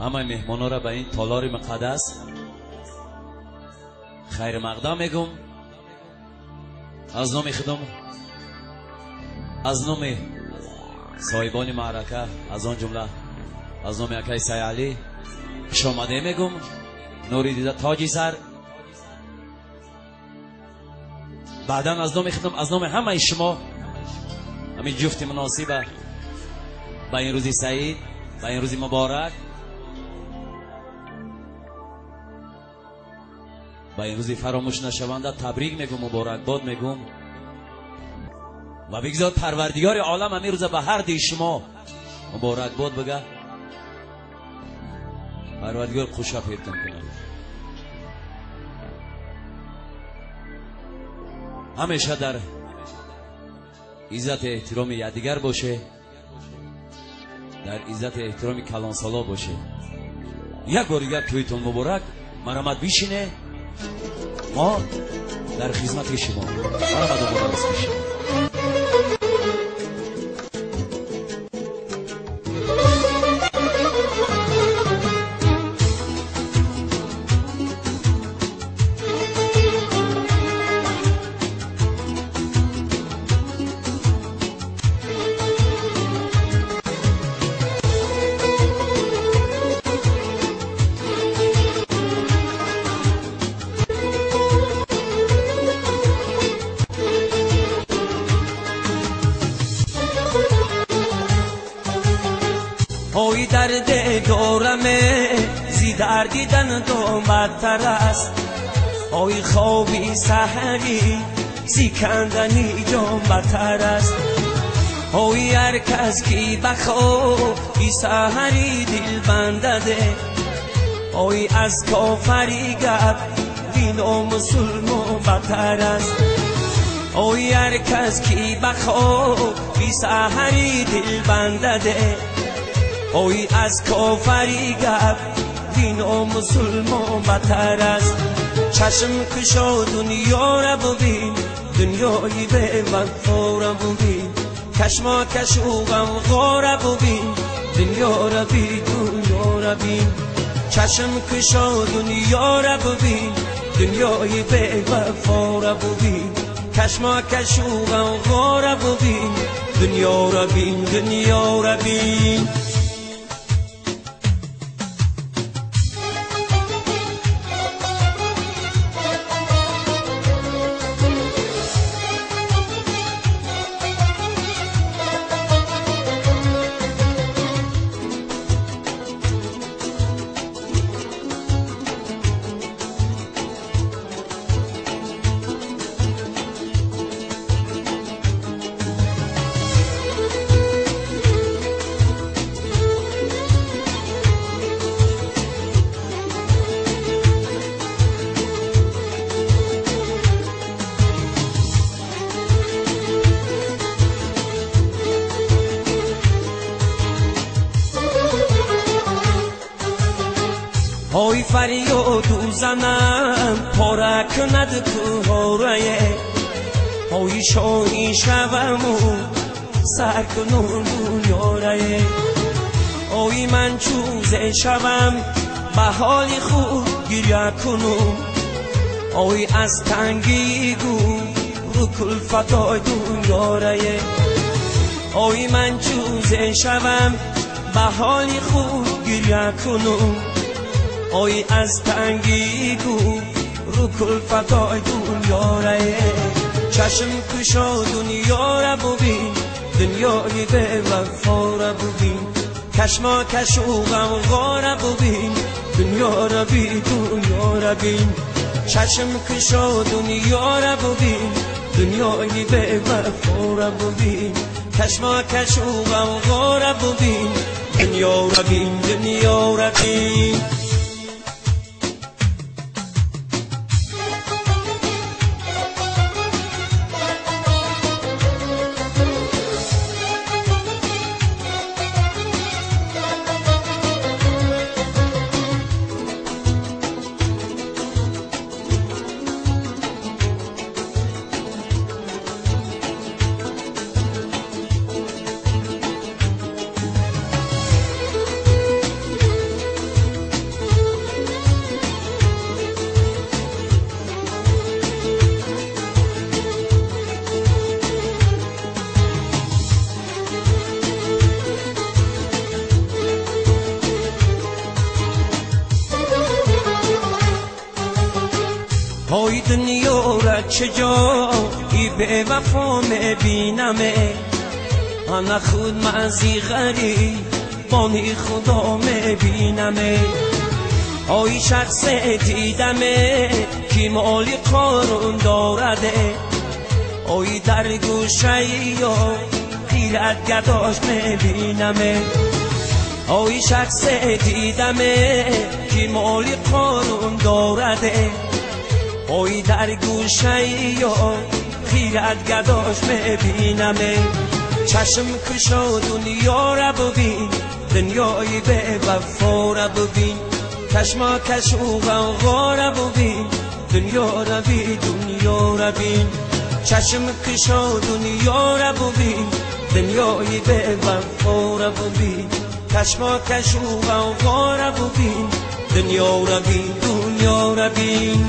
همه مهمانا را به این تالار مقدس خیر مقدم میگم. از نام خودم، از نام صاحبان معرکه، از آن جمله از نام اکای سای علی خوش آمده میگم. نوری دیده تاجی سر. بعدا از نام خودم، از نام همه شما، همین جفت مناسبه به این روزی سعید، به این روزی مبارک، به این روزی فراموش نشونده تبریک میگم، مبارک باد میگم و بگذار پروردگار عالم همین روز به هر دی شما مبارک باد بگه. پروردگار خوشا پیتون کنه، همیشه در عزت احترام یکدیگر باشه، در عزت احترام کلانسالا باشه. یک بار دیگر تویتون مبارک، مرحمت بیشینه، ما در خدمت شما. مرحمت و مبارک بیشینه. اوی درد دورمه زی دردیدن دو بدتر است. اوی خوابی سحری زی کندنی جان بدتر است. اوی هر کس کی بخوابی سحری دل بندده. اوی از کافری گپ دین و مسلمان بدتر است. اوی هر کس کی بخوابی سحری دل بندده. اوی از کافری گپ دین و مسلمان بدتر است. چشم کشا دنیا را ببین، دنیای به وفا را ببین. کشما کش و غمغا را ببین، دنیا را بی دنیا را بین. چشم کشا دنیا را ببین، دنیای به وفا را ببین. کشما کش و غمغا را ببین، دنیا را بین، دنیا را بین. اوی فریاد زنم پاره کند کوهاره. اوی شاهی شوم و سر کنون دنیاره. اوی من چوزه شوم به حال خود گریه کنم. اوی از تنگی گو رو کلفتای دنیاره. اوی من چوزه شوم به حال خود گریه کنم. اوی از تنگی گو رو کلفتای دنیا را. چشم کشا دنیا را ببین، دنیای به وفا را ببین. کشما کش و غمغا را ببین، دنیا را بی دنیا را بین. چشم کشا دنیا را ببین، دنیای به وفا را ببین. کشما کش و غمغا را ببین، دنیا را بین، دنیا را بین. دنیا را چجایی به وفا میبینمه انا خود مزی غریب بانی خدا میبینمه آی شخص دیدمه که مالی قارون دارده آی در گوشه یا خیرت گداش میبینمه آی شخص دیدمه که مالی قارون دارده آی در گوشه یا خیرت گداش میبینمه چشم کشا دنیا را ببین دنیای به وفا را ببین کشما کش و غوغا را ببین دنیا را بی دنیا را بین چشم کشا دنیا را ببین دنیای به وفا را ببین کشما کش و غوغا را ببین دنیا را بین دنیا را بین